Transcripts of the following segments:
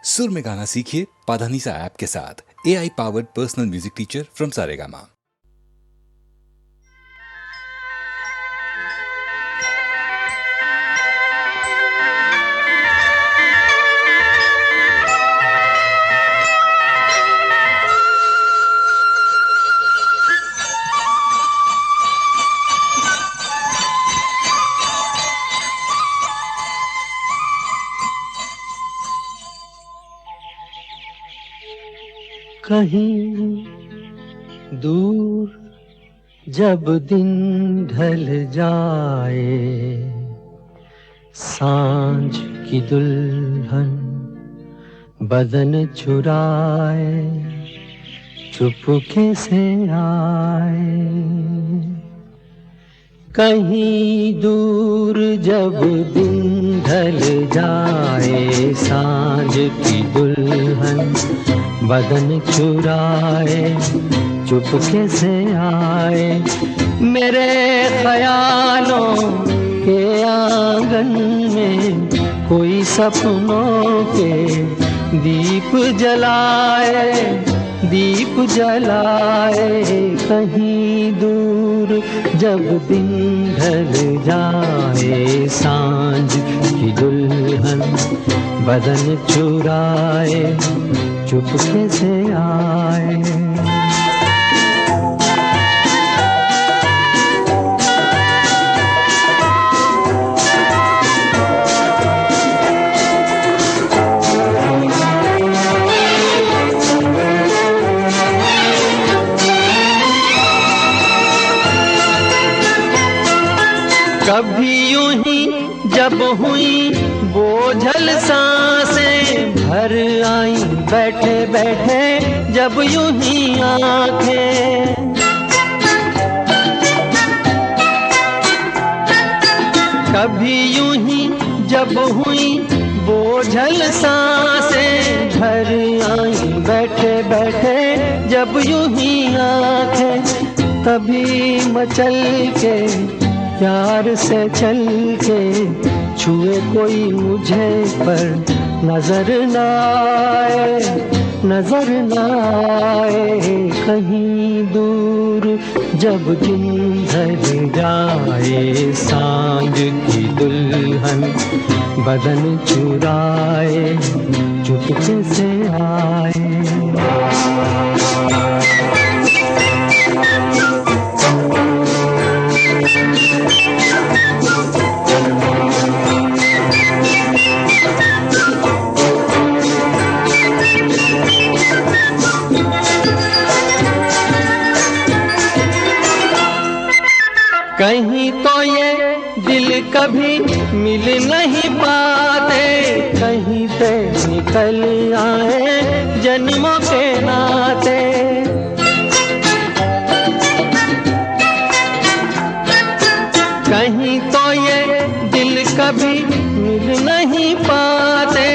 सुर में गाना सीखिए पाधानीसा ऐप के साथ। AI powered personal music teacher from Saregama. कहीं दूर जब दिन ढल जाए, सांझ की दुल्हन बदन चुराए चुपके से आए। कहीं दूर जब दिन ढल जाए, सांझ की दुल्हन बदन चुराए चुपके से आए। मेरे ख्यालों के आंगन में कोई सपनों के दीप जलाए, दीप जलाए। कहीं दूर जब दिन ढल जाए, सांझ की दुल्हन बदन चुराए चुपके से आए। कभी यूं ही जब हुई बोझल सांसें भर आई, बैठे बैठे जब यूं ही आंखें। कभी यूं ही जब हुई बोझल सांसें भर आई, बैठे बैठे जब यूं ही आंखें। तभी मचल के प्यार से चल के छुए कोई मुझे पर नजर न आए, नजर न आए। कहीं दूर जब दिन ढल जाए, सांझ की दुल्हन बदन चुराए चुपके से आए। कहीं तो ये दिल कभी मिल नहीं पाते, कहीं से निकल आए जन्मों के नाते। कहीं तो ये दिल कभी मिल नहीं पाते,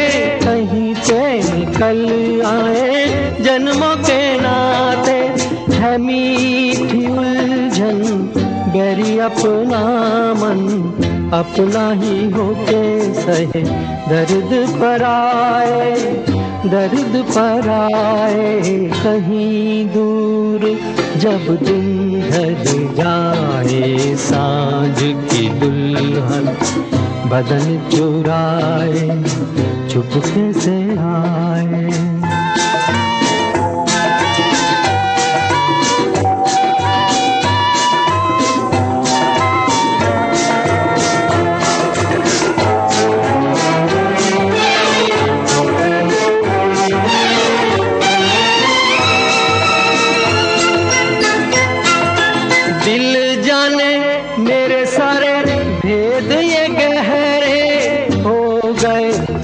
कहीं से निकल आए जन्मों के नाते। है मीठी उलझन गैरी अपना मन, अपना ही होके सहे दर्द पर आए, दर्द पर आए। कहीं दूर जब दिन ढल जाए, सांझ की दुल्हन बदन चुराए चुपके से आए।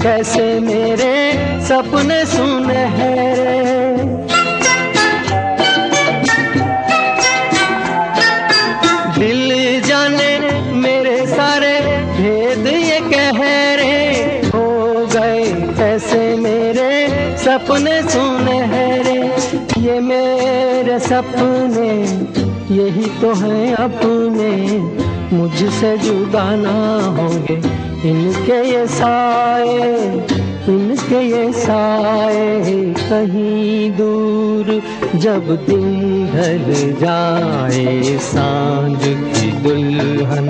कैसे मेरे सपने सुनहरे, दिल जाने मेरे सारे भेद ये कह रहे हो गए। कैसे मेरे सपने सुनहरे, ये मेरे सपने यही तो हैं अपने, मुझसे जुदा ना होंगे इनके ये साए, इनके ये साए कहीं दूर, जब दिन ढल जाए सांझ की दुल्हन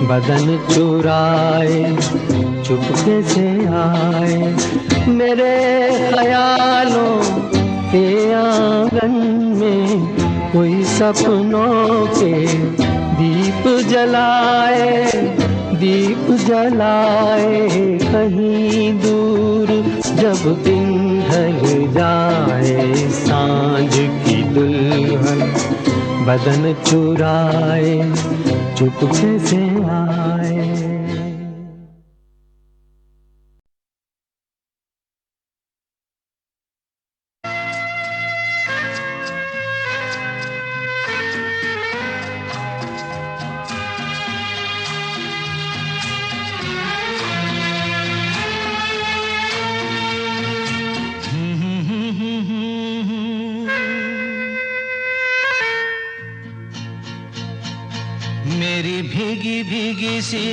बदन चुराए चुपके से आए, मेरे ख्यालों के आंगन में कोई सपनों के दीप जलाए, दीप जलाए कहीं दूर, जब दिन ढल जाए सांझ की दुल्हन बदन चुराए चुपके से आए। मेरी भीगी भीगी सी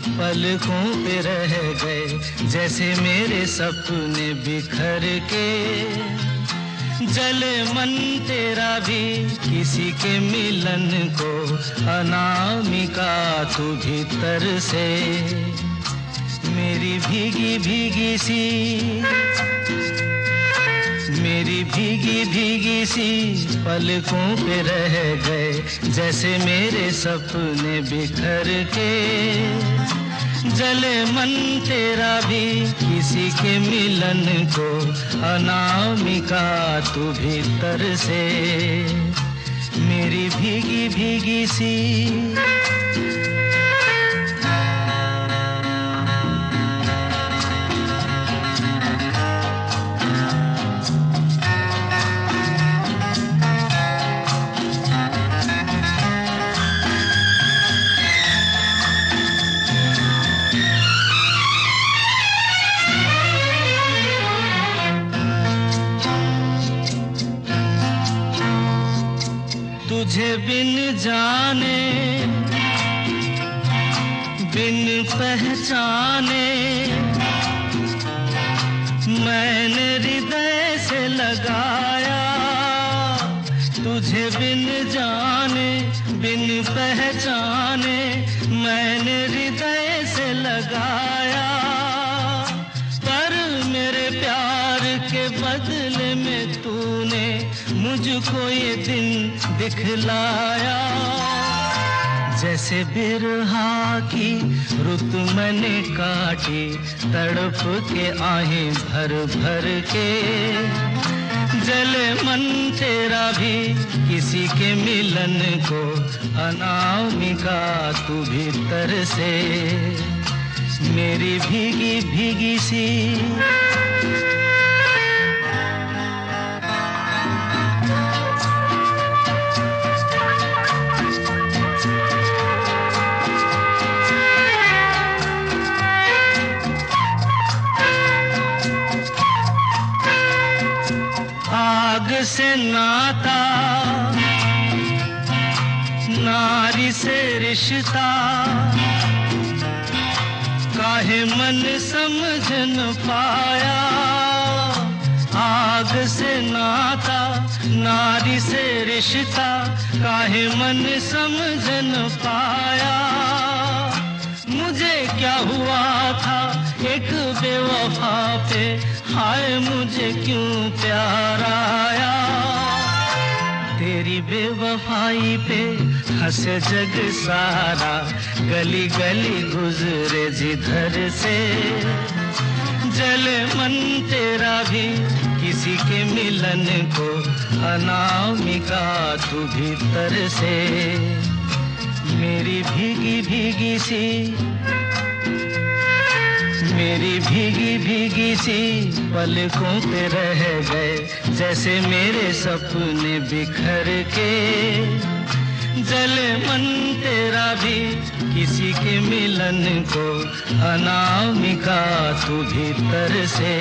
पलकों पे रह गए, जैसे मेरे सपने बिखर के, जले मन तेरा भी किसी के मिलन को, अनामिका तू भीतर से। मेरी भीगी भीगी सी, मेरी भीगी भीगी सी पलकों पे रह गए, जैसे मेरे सपने बिखर के, जले मन तेरा भी किसी के मिलन को, अनामिका तू भीतर से। मेरी भीगी भीगी सी। तुझे बिन जाने बिन पहचाने, मैंने हृदय से लगाया, तुझे बिन जाने बिन पहचाने, मैंने हृदय से लगाया, पर मेरे प्यार के बदले में तूने मुझको ये दिन दिखलाया। जैसे बिरहा की रुत मैंने काटी, तड़प के आहें भर भर के, जले मन तेरा भी किसी के मिलन को, अनामिका तू भीतर से। मेरी भीगी भीगी सी। आग से नाता, नारी से रिश्ता, काहे मन समझ न पाया। आग से नाता, नारी से रिश्ता, काहे मन समझ न पाया। मुझे क्या हुआ था एक बेवफा पे, हाय मुझे क्यों प्यार आया। तेरी बेवफाई पे हंसे जग सारा, गली गली गुजरे जिधर से, जले मन तेरा भी किसी के मिलन को, अनामिका तू भीतर से। मेरी भीगी भीगी सी, मेरी भीगी भीगी सी पलकों पे रह गए, जैसे मेरे सपने बिखर के, जले मन तेरा भी किसी के मिलन को, अनामिका तू भीतर से।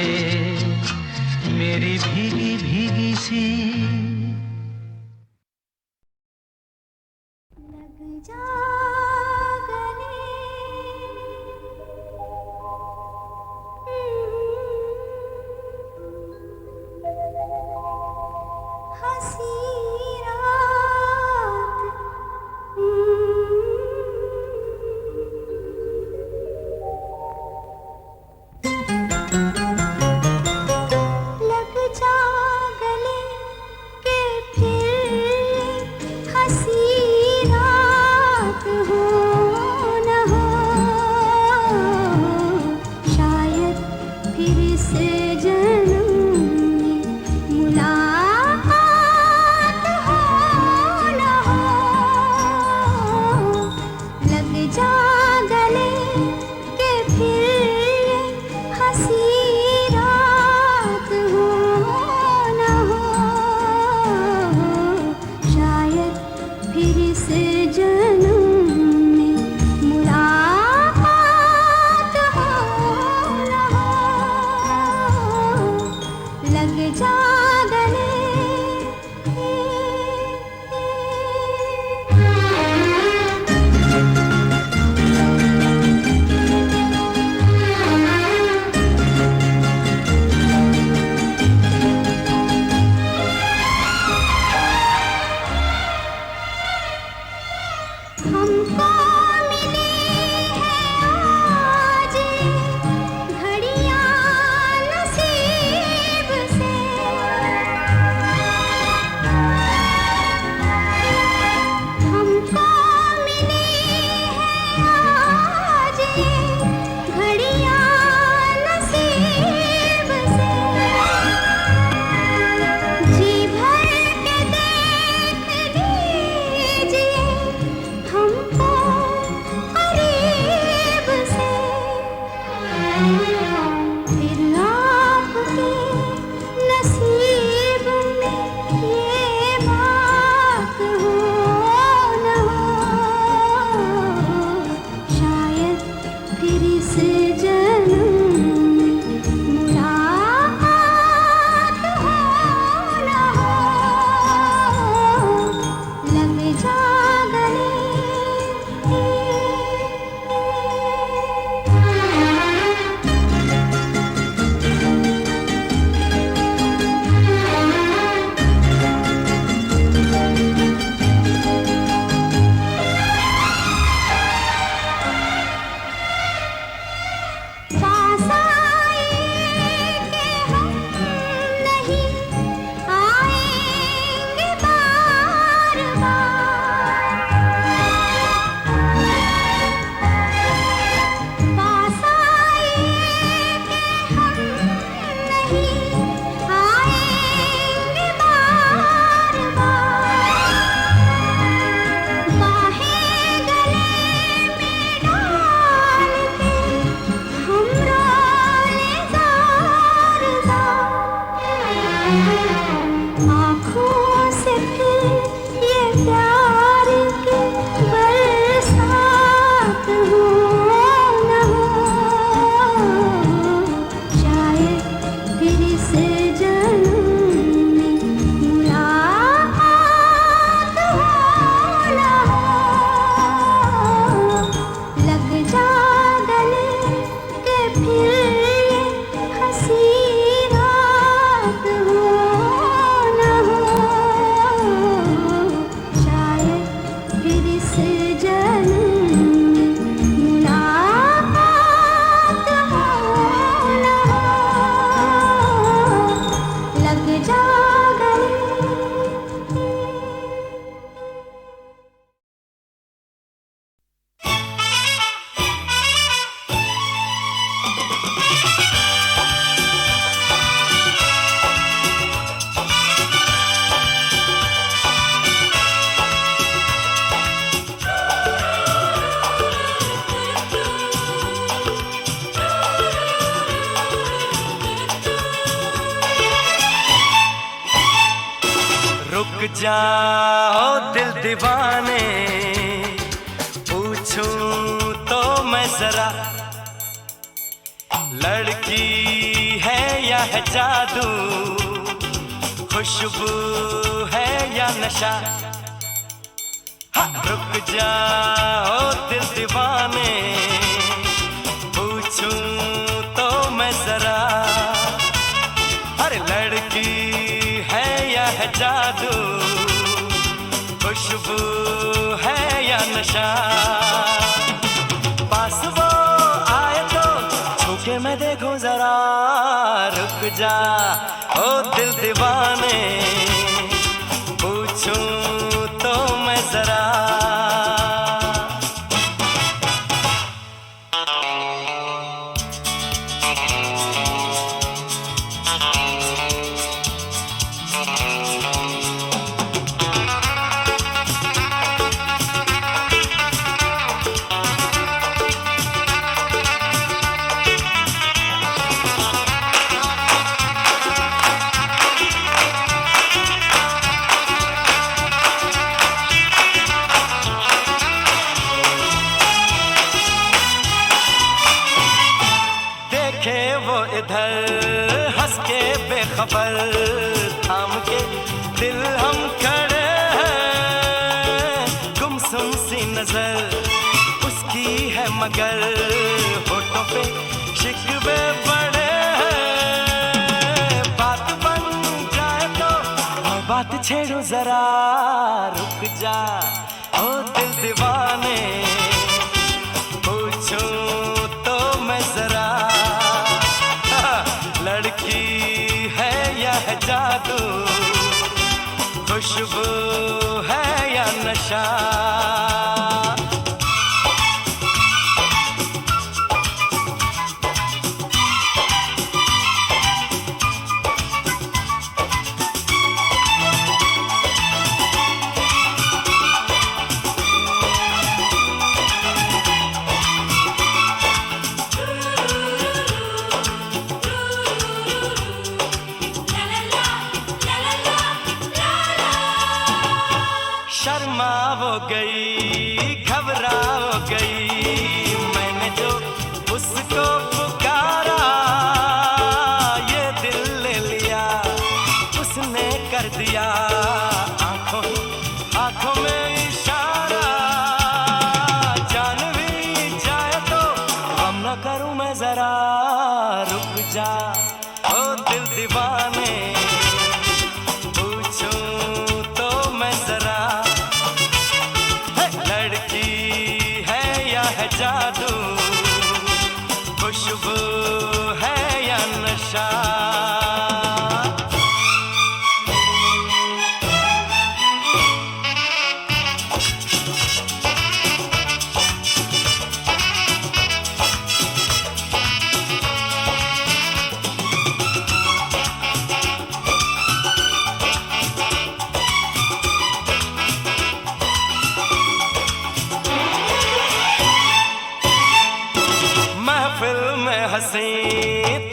मेरी भीगी भीगी सी। लग जा गले लग जा गले हमको मिली है आज घड़ियां नसीब से हमको मिली है आज घड़ियां नसीब से जी भर के देख लीजिए हमको करीब से फिर आपके नसीब में ये बात हो न हो शायद फिर इस जन्म में मुलाकात हो न हो लग जा गले पास आए कि हम नहीं आएंगे बार पास आए कि हम नहीं आएंगे बार बाहें गले में डाल के हम रोले ज़ार आँखों से फिर ये प्यार की बरसात हो न हो शायद फिर इस जन्म में मुलाकात हो न हो लग जा गले के फिर ये हंसी रात हो न हो शायद फिर इस जन्म में मुलाकात हो न हो लग जा गले रुक जाओ दिल दीवाने पूछूं तो मैं जरा लड़की है या है जादू खुशबू है या नशा हाँ, रुक जाओ दिल दीवाने पूछूं तो मैं जरा अरे लड़की है या है जादू खुशबू है या नशा पास वो आए तो छूके मैं देखूं जरा रुक जा ओ दिल दीवाने पूछूं तो मैं जरा बेखबर थाम के दिल हम खड़े हैं, गुमसुम सी नजर उसकी है मगर होठों पे शिकवे बड़े हैं। बात बन जाए तो मैं बात छेड़ू जरा, रुक जा ओ दिल दीवाने, पूछूं तो मैं जरा लड़की है या है जादू, खुशबू है या नशा। शर्मा वो गई, घबरा वो गई, मैंने जो उसको पुकारा, ये दिल ले लिया उसने कर दिया, आंखों में इशारा। जान भी जाए तो गम न करूं मैं जरा, रुक जा ओ दिल दीवाने, पूछूं तो मैं जरा जादू, खुशबू है या नशा। महफिल में हंसी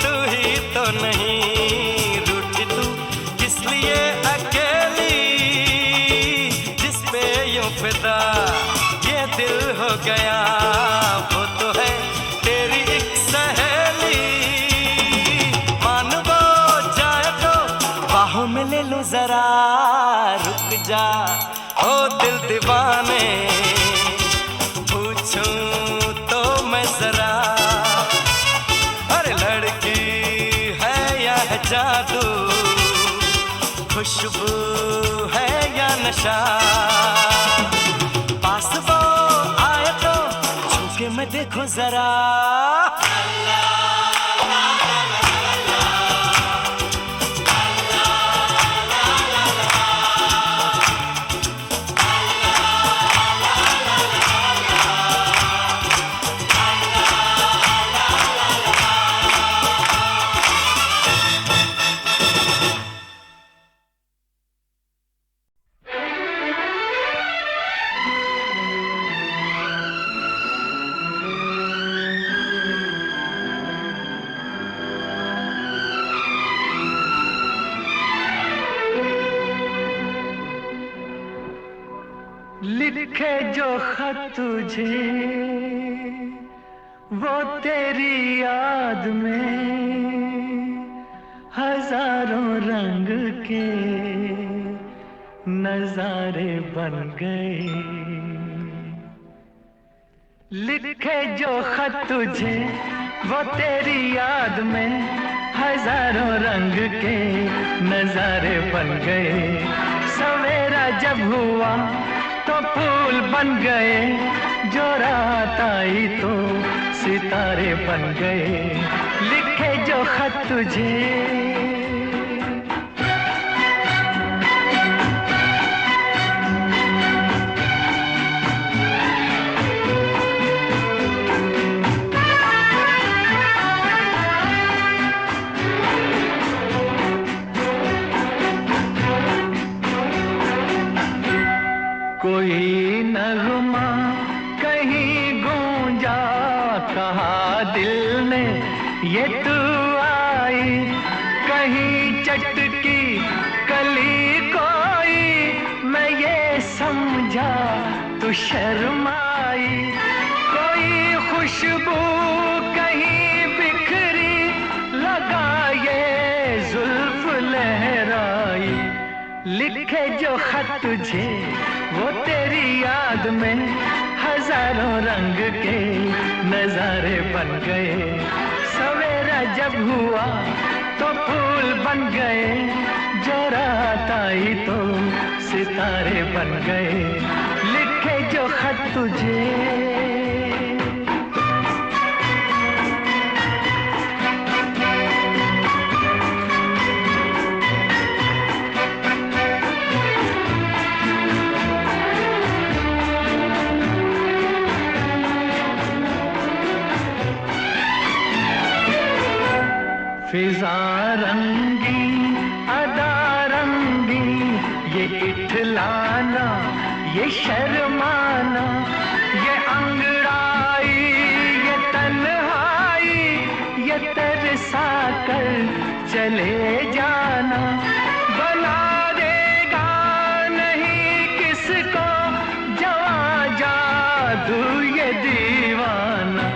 तू ही तो नहीं, रूठी तू किस लिए अकेली, जिस पे यूं फिदा ये दिल हो गया, वो तो है तेरी एक सहेली। मान वो जाए तो बाहों में ले लो जरा, रुक जा ओ दिल दीवाने, पूछूं तो मैं जरा जादू, खुशबू है या नशा। पास वो आए तो छूके मैं देखो जरा, लिखे जो खत तुझे वो तेरी याद में हजारों रंग के नजारे बन गए। लिखे जो खत तुझे वो तेरी याद में हजारों रंग के नजारे बन गए। सवेरा जब हुआ तो फूल बन गए, जो रात आई तो सितारे बन गए। लिखे जो खत तुझे कोई नगमा कहीं गूंजा, कहा दिल ने ये तू आई। कहीं चटकी कली कोई, मैं ये समझा तू शर्माई। कोई खुशबू कहीं बिखरी, लगा ये जुल्फ लहराई, लिखे जो खत तुझे वो तेरी याद में हजारों रंग के नजारे बन गए। सवेरा जब हुआ तो फूल बन गए, जो रात आई तो सितारे बन गए। लिखे जो खत तुझे फिजा रंगी अदा रंगी, ये इठलाना ये शर्माना, ये अंगड़ाई ये तन्हाई, ये तरसा कर चले जाना। बना देगा नहीं किसको जवां जादू ये दीवाना।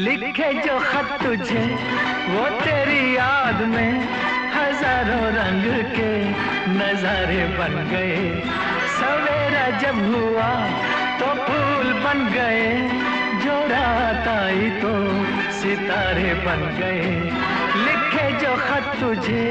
लिखे जो खत तुझे वो तेरी याद में हजारों रंग के नजारे बन गए। सवेरा जब हुआ तो फूल बन गए, जो रात आई तो सितारे बन गए। लिखे जो खत तुझे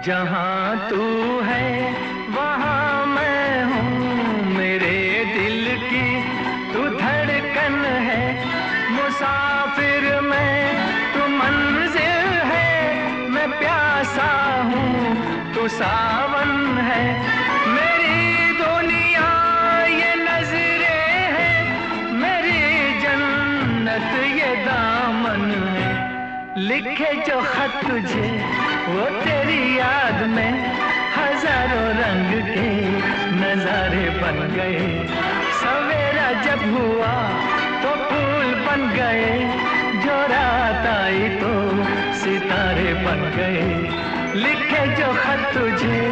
जहाँ तू है वहाँ मैं हूँ, मेरे दिल की तू धड़कन है। मुसाफिर मैं तू मंजिल है, मैं प्यासा हूँ तू सावन है। मेरी दुनिया ये नजरें है, मेरी जन्नत ये दामन है। लिखे जो खत तुझे वो तेरी याद में हजारों रंग के नजारे बन गए। सवेरा जब हुआ तो फूल बन गए, जो रात आई तो सितारे बन गए। लिखे जो खत तुझे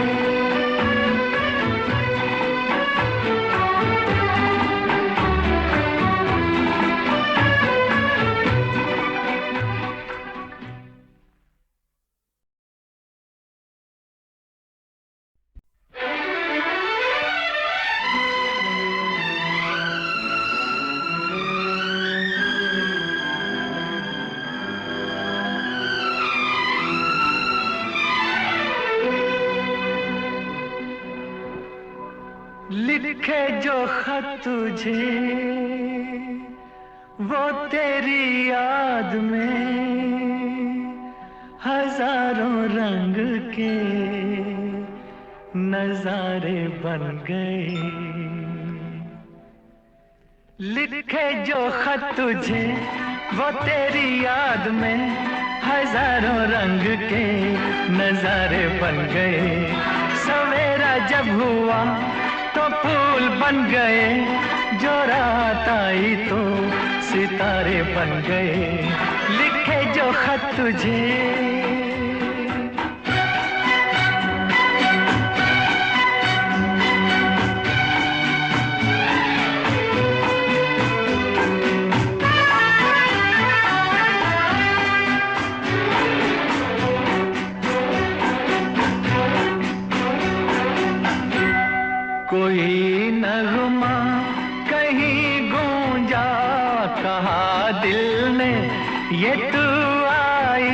लिखे जो खत तुझे वो तेरी याद में हजारों रंग के नजारे बन गए। लिखे जो खत तुझे वो तेरी याद में हजारों रंग के नजारे बन गए। सवेरा जब हुआ तो फूल बन गए, जो रात आई तो सितारे बन गए। लिखे जो खत तुझे कोई नगमा कहीं गूंजा, कहा दिल ने ये तू आई।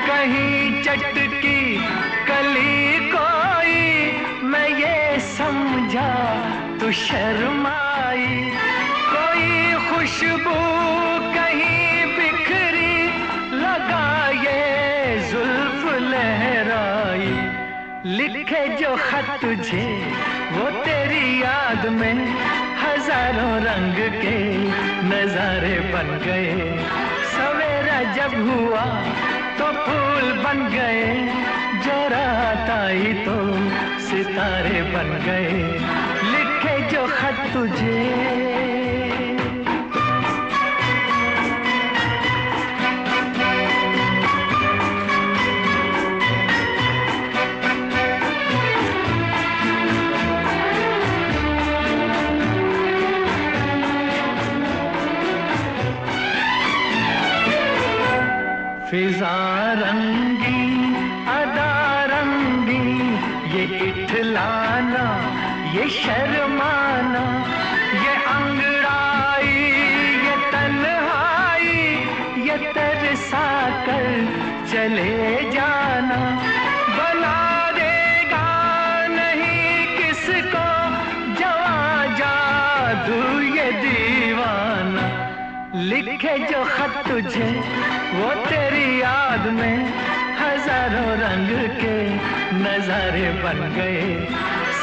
कहीं चटकी कली कोई, मैं ये समझा तू शर्माई। कोई खुशबू कहीं बिखरी, लगा ये जुल्फ लहराई। लिखे जो खत तुझे वो तेरी याद में हजारों रंग के नजारे बन गए। सवेरा जब हुआ तो फूल बन गए, जो रात आई तो सितारे बन गए। लिखे जो खत तुझे फिजा रंगी अदा रंगी, ये इठलाना ये शर्माना, ये अंगड़ाई ये तन्हाई, ये तरसा कर चले जाना। बना देगा नहीं किसको जवा जादू ये दीवाना। लिखे जो खत तुझे वो तेरी याद में हजारों रंग के नजारे बन गए।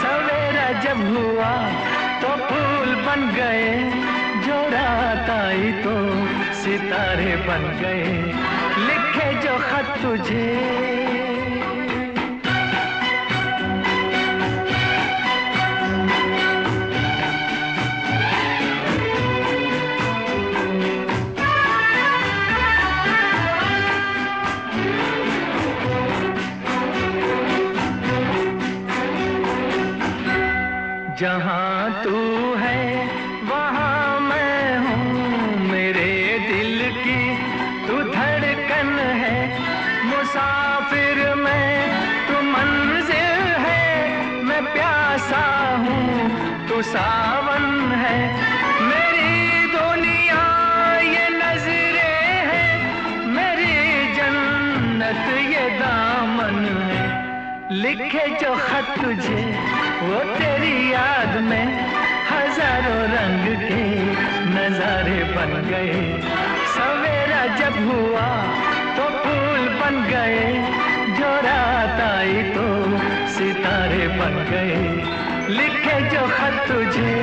सवेरा जब हुआ तो फूल बन गए, जो रात आई तो सितारे बन गए। लिखे जो खत तुझे जहाँ तू है वहाँ मैं हूँ, मेरे दिल की तू धड़कन है। मुसाफिर मैं तू मंजिल है, मैं प्यासा हूँ तू सावन है। मेरी दुनिया ये नजरें हैं, मेरी जन्नत ये दामन है। लिखे जो खत तुझे वो तेरी याद में हजारों रंग के नजारे बन गए। सवेरा जब हुआ तो फूल बन गए, जो रात आई तो सितारे बन गए। लिखे जो खत तुझे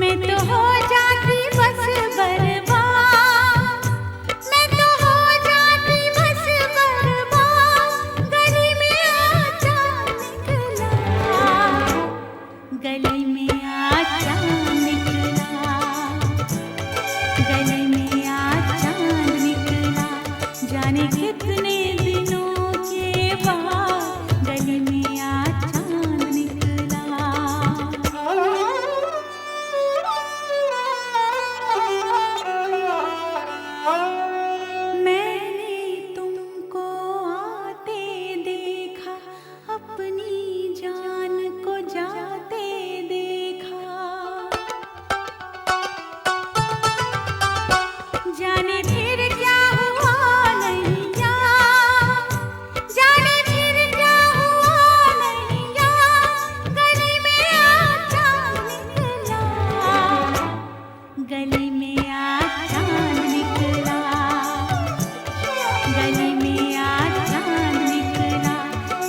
मैं तो हो जाती बस बर्बाद, मैं तो हो जाती बस बर्बाद। गली में आचा निकला, गली में आचा निकला, गली में आचा निकला। जाने कितने दिनों के बाद गली में आचा निकला। मैंने तुमको आते देखा, अपनी जान को जाते देखा। जाने फिर क्या हुआ नैया, जाने फिर क्या हुआ नैया। गली में आचा निकला, गली में आचा निकला, गली में आचा निकला।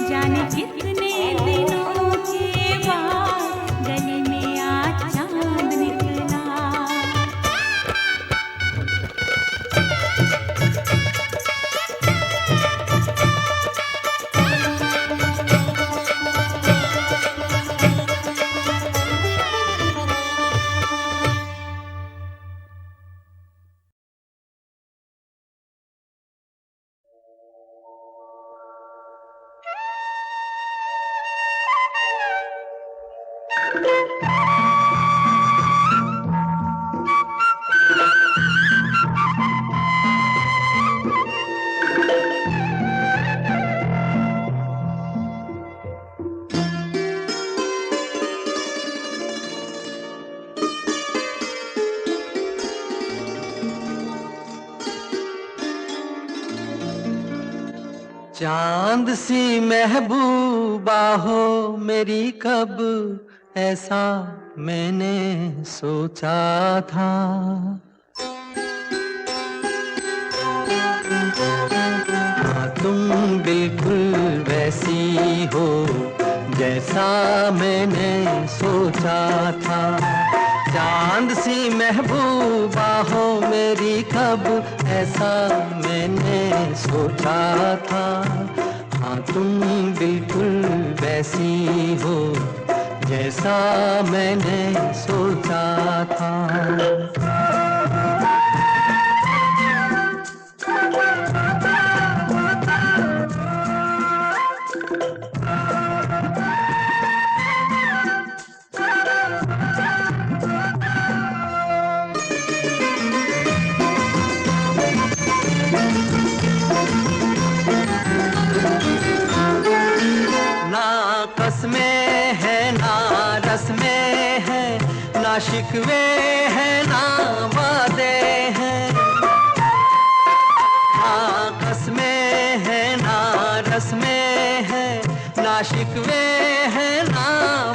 जाने कितने दिनों के बाद गली में आचा निकला। चांद सी महबूबा हो मेरी, कब ऐसा मैंने सोचा था। हाँ, तुम बिल्कुल वैसी हो जैसा मैंने सोचा था। चांद सी महबूबा हो मेरी, कब ऐसा मैंने सोचा था। हाँ, तुम बिल्कुल वैसी हो जैसा मैंने सोचा था। ना शिकवे हैं ना वादे हैं, ना कसमें हैं ना रस्में हैं, ना शिकवे हैं ना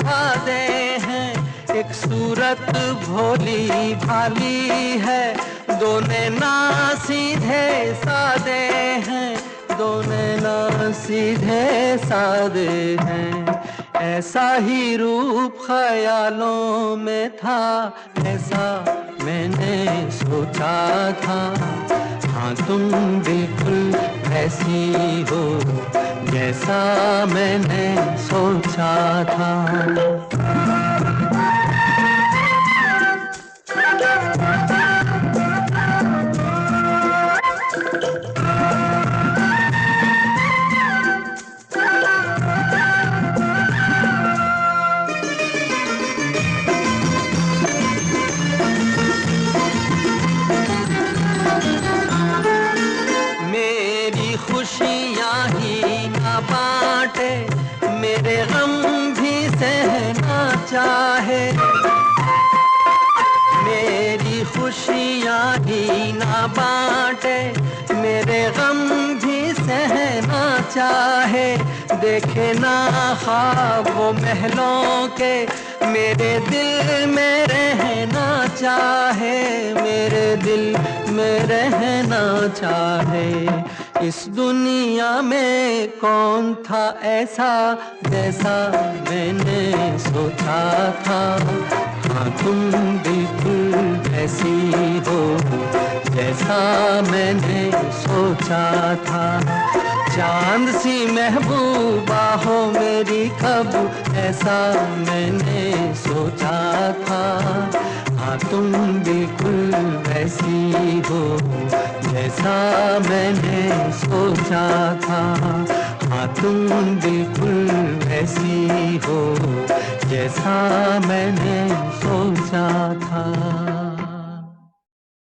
वादे हैं। एक सूरत भोली भाली है, दोनों ना सीधे सादे हैं, दोनों ना सीधे सादे हैं। ऐसा ही रूप ख्यालों में था, ऐसा मैंने सोचा था। हाँ, तुम बिल्कुल ऐसी हो जैसा मैंने सोचा था। खुशियाँ ही ना बांटे, मेरे गम भी सहना चाहे। मेरी खुशियाँ ही ना बांटे, मेरे गम भी सहना चाहे। देखे ना ख्वाब वो महलों के, मेरे दिल में रहना चाहे, मेरे दिल में रहना चाहे। इस दुनिया में कौन था ऐसा जैसा मैंने सोचा था। हाँ तुम बिल्कुल वैसी हो जैसा मैंने सोचा था। चांद सी महबूबा हो मेरी कब ऐसा मैंने सोचा था। हाँ तुम बिल्कुल वैसी हो जैसा मैंने सोचा था। हाँ तुम बिल्कुल वैसी हो जैसा मैंने सोचा था।